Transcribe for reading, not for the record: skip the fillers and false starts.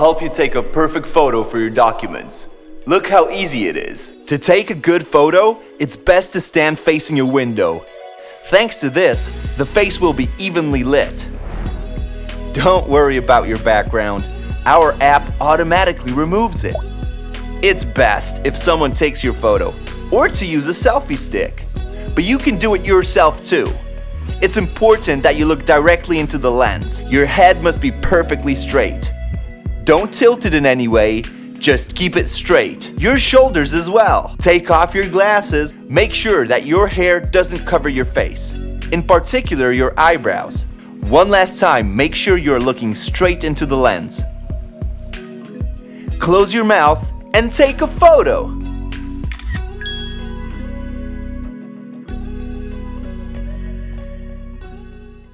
help you take a perfect photo for your documents. Look how easy it is. To take a good photo, it's best to stand facing your window. Thanks to this, the face will be evenly lit. Don't worry about your background. Our app automatically removes it. It's best if someone takes your photo, or to use a selfie stick. But you can do it yourself too. It's important that you look directly into the lens. Your head must be perfectly straight. Don't tilt it in any way, just keep it straight. Your shoulders as well. Take off your glasses. Make sure that your hair doesn't cover your face, in particular your eyebrows. One last time, make sure you're looking straight into the lens. Close your mouth and take a photo.